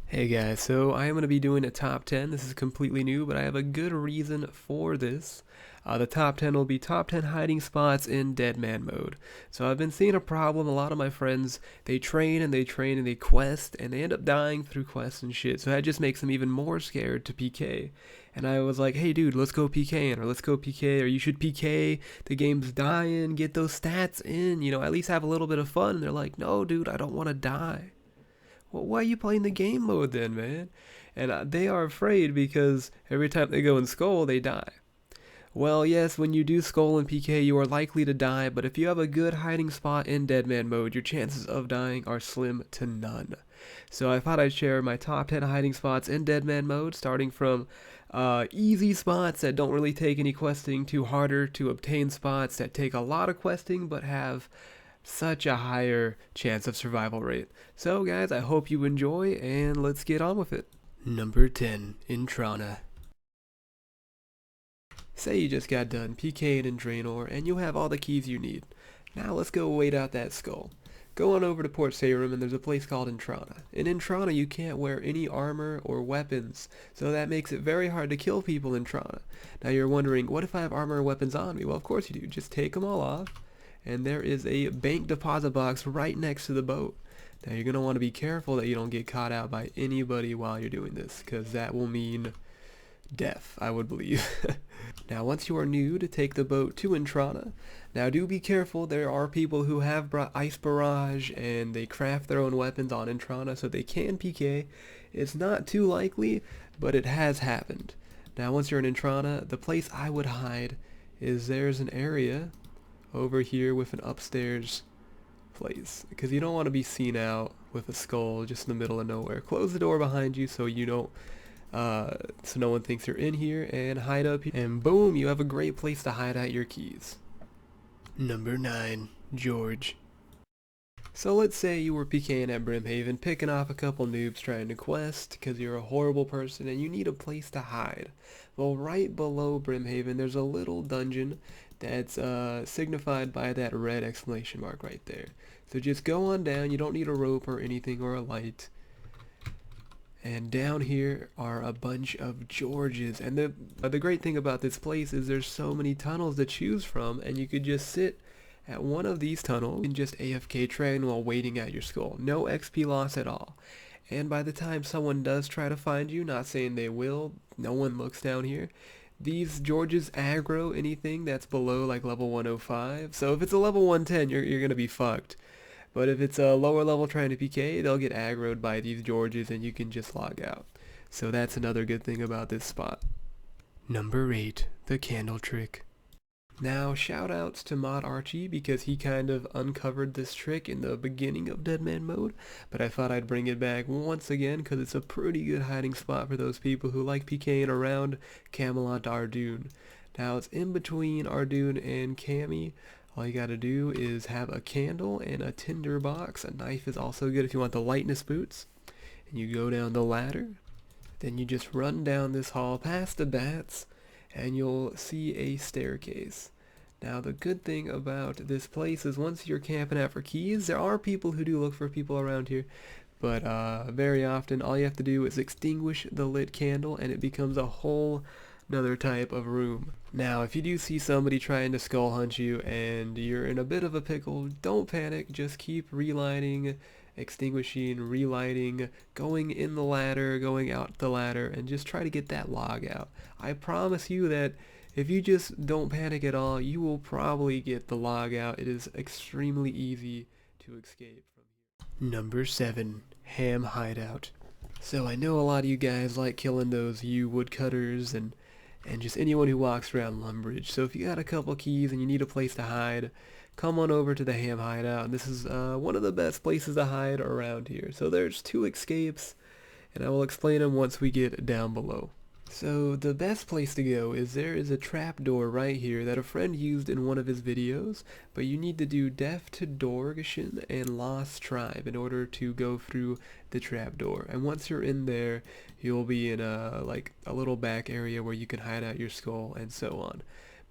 Hey guys, so I am going to be doing a top 10. This is completely new, but I have a good reason for this. The top 10 will be top 10 hiding spots in dead man mode. So I've been seeing a problem. A lot of my friends, they train and they train and they quest and they end up dying through quests and shit. So that just makes them even more scared to PK. And I was like, hey dude, let's go PKing, or let's go PK, or you should PK, the game's dying, get those stats in, at least have a little bit of fun. And they're like, no dude, I don't want to die. Well, why are you playing the game mode then, man? And they are afraid because every time they go and skull, they die. Well, yes, when you do skull and PK, you are likely to die, but if you have a good hiding spot in Deadman mode, your chances of dying are slim to none. So I thought I'd share my top 10 hiding spots in Deadman mode, starting from easy spots that don't really take any questing to harder to obtain spots that take a lot of questing but have such a higher chance of survival rate. So guys, I hope you enjoy and let's get on with it. Number 10, InTarana. Say you just got done PKing in Draenor and you have all the keys you need. Now let's go wait out that skull. Go on over to Port Sarum and there's a place called InTarana. In InTarana you can't wear any armor or weapons, so that makes it very hard to kill people in Trana. Now you're wondering, what if I have armor or weapons on me? Well, of course you do. Just take them all off, and there is a bank deposit box right next to the boat. Now you're going to want to be careful that you don't get caught out by anybody while you're doing this, because that will mean death, I would believe. Now once you are new, to take the boat to InTarana. Now do be careful, there are people who have brought Ice Barrage and they craft their own weapons on InTarana so they can PK. It's not too likely, but it has happened. Now once you're in InTarana, the place I would hide is there's an area over here with an upstairs place, because you don't want to be seen out with a skull just in the middle of nowhere. Close the door behind you so you don't so no one thinks you're in here, and hide up here, and boom, you have a great place to hide out your keys. Number 9, George. So let's say you were PKing at Brimhaven, picking off a couple noobs trying to quest because you're a horrible person and you need a place to hide. Well, right below Brimhaven there's a little dungeon that's signified by that red exclamation mark right there. So just go on down, you don't need a rope or anything or a light. And down here are a bunch of Georges, and the great thing about this place is there's so many tunnels to choose from, and you could just sit at one of these tunnels and just AFK train while waiting at your skull. No XP loss at all. And by the time someone does try to find you, not saying they will, no one looks down here, these Georges aggro anything that's below like level 105. So if it's a level 110, you're gonna be fucked. But if it's a lower level trying to PK, they'll get aggroed by these Georges and you can just log out. So that's another good thing about this spot. Number 8, the candle trick. Now, shoutouts to Mod Archie because he kind of uncovered this trick in the beginning of Deadman mode, but I thought I'd bring it back once again because it's a pretty good hiding spot for those people who like PKing around Camelot Ardoon. Now, it's in between Ardoon and Cami. All you gotta do is have a candle and a tinder box. A knife is also good if you want the lightness boots. And you go down the ladder. Then you just run down this hall past the bats, and you'll see a staircase. Now the good thing about this place is once you're camping out for keys, there are people who do look for people around here, but very often all you have to do is extinguish the lit candle and it becomes a whole another type of room. Now if you do see somebody trying to skull hunt you and you're in a bit of a pickle, don't panic, just keep relighting, extinguishing, relighting, going in the ladder, going out the ladder, and just try to get that log out. I promise you that if you just don't panic at all, you will probably get the log out. It is extremely easy to escape from here. Number 7, Ham Hideout. So I know a lot of you guys like killing those woodcutters and just anyone who walks around Lumbridge. So if you got a couple keys and you need a place to hide, come on over to the Ham Hideout. And this is one of the best places to hide around here. So there's 2 escapes, and I will explain them once we get down below. So the best place to go is there is a trapdoor right here that a friend used in one of his videos, but you need to do Deaf to Dorgeshin and Lost Tribe in order to go through the trapdoor. And once you're in there, you'll be in a little back area where you can hide out your skull and so on.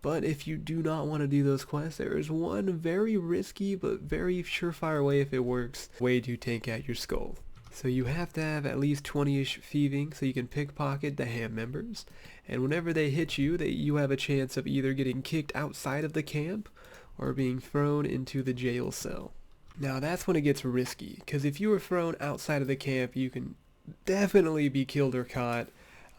But if you do not want to do those quests, there is one very risky but very surefire way, if it works, way to tank out your skull. So you have to have at least 20-ish thieving so you can pickpocket the ham members. And whenever they hit you, you have a chance of either getting kicked outside of the camp or being thrown into the jail cell. Now that's when it gets risky, because if you were thrown outside of the camp, you can definitely be killed or caught.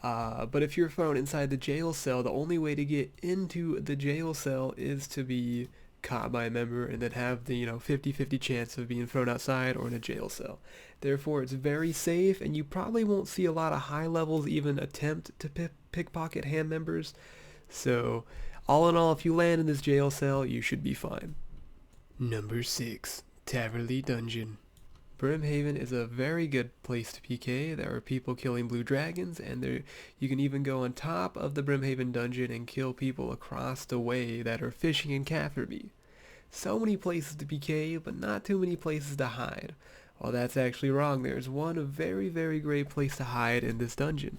But if you're thrown inside the jail cell, the only way to get into the jail cell is to be caught by a member and then have the 50-50 chance of being thrown outside or in a jail cell. Therefore, it's very safe, and you probably won't see a lot of high levels even attempt to pickpocket ham members. So, all in all, if you land in this jail cell, you should be fine. Number 6. Tavern Dungeon. Brimhaven is a very good place to PK. There are people killing blue dragons, and you can even go on top of the Brimhaven dungeon and kill people across the way that are fishing in Catherby. So many places to PK, but not too many places to hide. Well, that's actually wrong. There's one very, very great place to hide in this dungeon.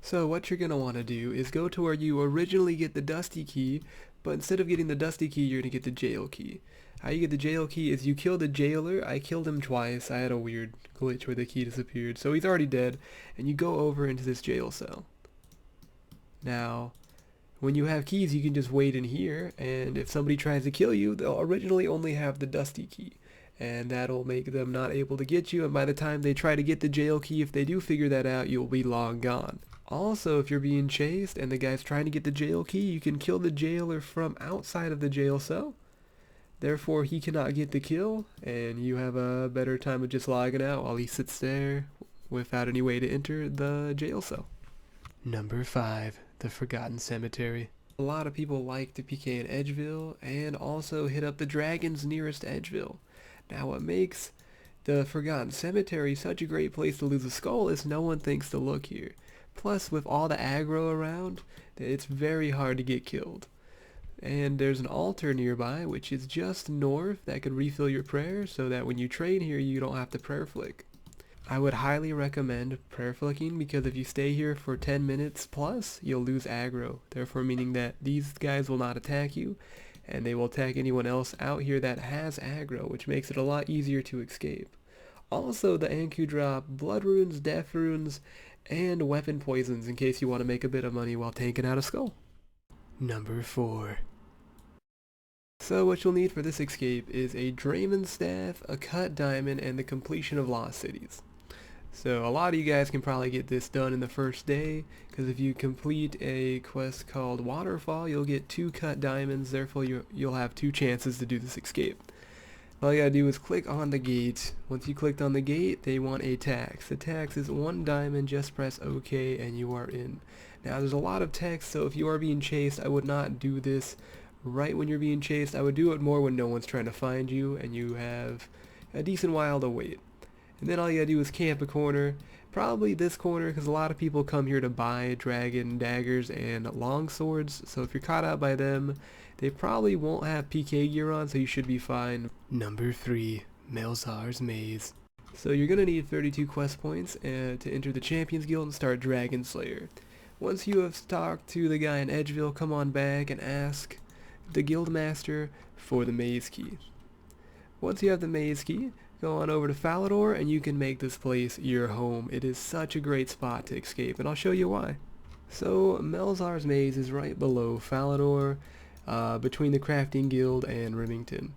So what you're going to want to do is go to where you originally get the Dusty Key, but instead of getting the Dusty Key, you're going to get the Jail Key. How you get the Jail Key is you kill the jailer. I killed him twice. I had a weird glitch where the key disappeared, so he's already dead, and you go over into this jail cell. Now, when you have keys, you can just wait in here, and if somebody tries to kill you, they'll originally only have the Dusty Key, and that'll make them not able to get you, and by the time they try to get the Jail Key, if they do figure that out, you'll be long gone. Also, if you're being chased and the guy's trying to get the Jail Key, you can kill the jailer from outside of the jail cell. Therefore, he cannot get the kill, and you have a better time of just logging out while he sits there without any way to enter the jail cell. Number 5. The Forgotten Cemetery. A lot of people like to PK in Edgeville and also hit up the dragons nearest Edgeville. Now, what makes the Forgotten Cemetery such a great place to lose a skull is no one thinks to look here. Plus, with all the aggro around, it's very hard to get killed. And there's an altar nearby, which is just north, that could refill your prayer so that when you train here, you don't have to prayer flick. I would highly recommend prayer flicking because if you stay here for 10 minutes plus, you'll lose aggro. Therefore meaning that these guys will not attack you, and they will attack anyone else out here that has aggro, which makes it a lot easier to escape. Also, the Anku drop blood runes, death runes, and weapon poisons in case you want to make a bit of money while tanking out a skull. Number 4. So what you'll need for this escape is a Draymond Staff, a cut diamond, and the completion of Lost Cities. So a lot of you guys can probably get this done in the first day, because if you complete a quest called Waterfall, you'll get 2 cut diamonds, therefore you'll have 2 chances to do this escape. All you gotta do is click on the gate. Once you clicked on the gate, they want a tax. The tax is 1 diamond, just press OK and you are in. Now there's a lot of text, so if you are being chased, I would not do this right when you're being chased. I would do it more when no one's trying to find you and you have a decent while to wait. And then all you gotta do is camp a corner, probably this corner, because a lot of people come here to buy dragon daggers and long swords, so if you're caught out by them, they probably won't have PK gear on, so you should be fine. Number 3. Melzar's Maze. So you're gonna need 32 quest points to enter the Champions Guild and start Dragon Slayer. Once you have talked to the guy in Edgeville, come on back and ask the Guildmaster for the Maze Key. Once you have the Maze Key, go on over to Falador and you can make this place your home. It is such a great spot to escape, and I'll show you why. So Melzar's Maze is right below Falador, between the Crafting Guild and Remington.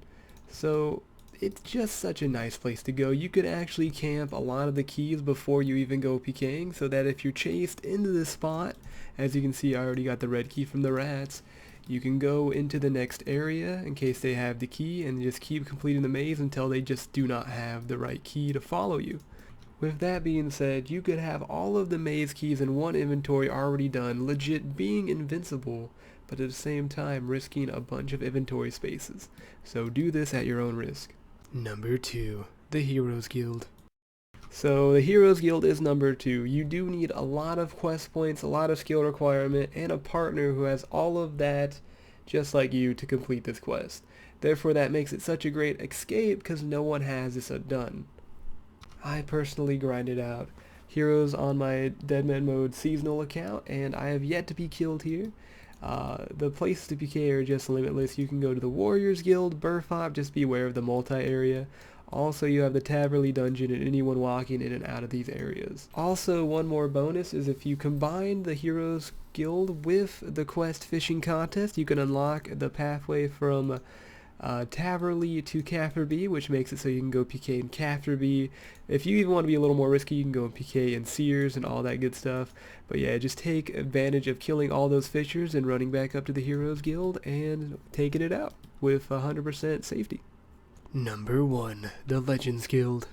So it's just such a nice place to go. You could actually camp a lot of the keys before you even go PKing, so that if you're chased into this spot, as you can see I already got the red key from the rats, you can go into the next area in case they have the key and just keep completing the maze until they just do not have the right key to follow you. With that being said, you could have all of the maze keys in one inventory already done, legit being invincible, but at the same time risking a bunch of inventory spaces. So do this at your own risk. Number 2. The Heroes Guild. So the Heroes Guild is number 2. You do need a lot of quest points, a lot of skill requirement, and a partner who has all of that just like you to complete this quest. Therefore that makes it such a great escape because no one has this done. I personally grinded out heroes on my Deadman Mode seasonal account, and I have yet to be killed here. The places to PK are just limitless. You can go to the Warriors Guild, Burfop, just beware of the multi-area. Also, you have the Tavern dungeon and anyone walking in and out of these areas. Also, one more bonus is if you combine the Heroes Guild with the quest fishing contest, you can unlock the pathway from Taverly to Catherby, which makes it so you can go PK in Catherby. If you even want to be a little more risky, you can go in PK in Sears and all that good stuff. But yeah, just take advantage of killing all those fishers and running back up to the Heroes Guild and taking it out with 100% safety. Number 1, the Legends Guild.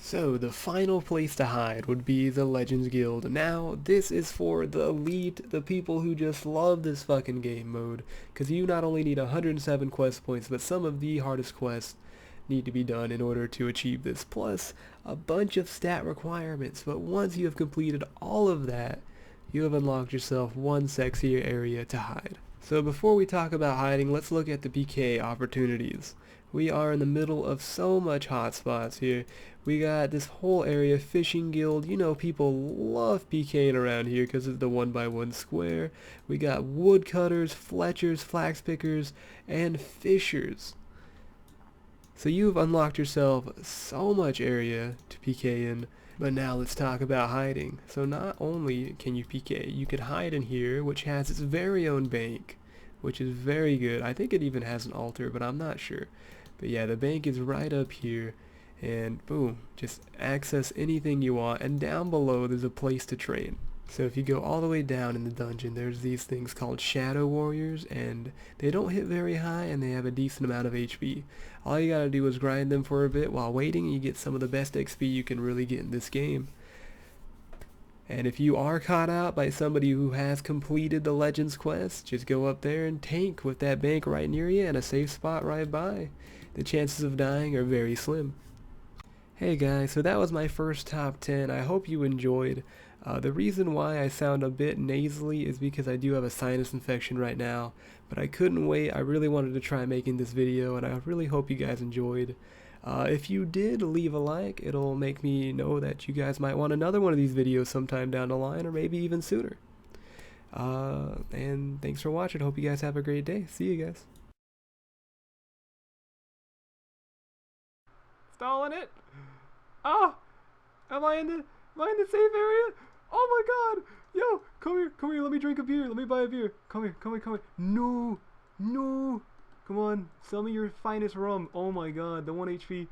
So, the final place to hide would be the Legends Guild. Now, this is for the elite, the people who just love this fucking game mode, because you not only need 107 quest points, but some of the hardest quests need to be done in order to achieve this, plus a bunch of stat requirements. But once you have completed all of that, you have unlocked yourself one sexier area to hide. So before we talk about hiding, let's look at the PK opportunities. We are in the middle of so much hotspots here. We got this whole area, Fishing Guild. You know, people love PKing around here because of the 1x1 square. We got woodcutters, fletchers, flax pickers, and fishers. So you've unlocked yourself so much area to PK in. But now let's talk about hiding. So not only can you PK, you can hide in here, which has its very own bank, which is very good. I think it even has an altar, but I'm not sure. But yeah, the bank is right up here, and boom, just access anything you want. And down below there's a place to train. So if you go all the way down in the dungeon, there's these things called Shadow Warriors, and they don't hit very high and they have a decent amount of HP. All you gotta do is grind them for a bit while waiting, and you get some of the best XP you can really get in this game. And if you are caught out by somebody who has completed the Legends quest, just go up there and tank with that bank right near you and a safe spot right by. The chances of dying are very slim. Hey guys, so that was my first top 10. I hope you enjoyed. The reason why I sound a bit nasally is because I do have a sinus infection right now, but I couldn't wait. I really wanted to try making this video, and I really hope you guys enjoyed. If you did, leave a like. It'll make me know that you guys might want another one of these videos sometime down the line, or maybe even sooner. And thanks for watching. Hope you guys have a great day. See you guys. Stalling it. Ah, am I in the safe area? Oh my god! Yo, come here. Let me drink a beer. Let me buy a beer. Come here. No. Come on, sell me your finest rum. Oh my god, the 1 HP.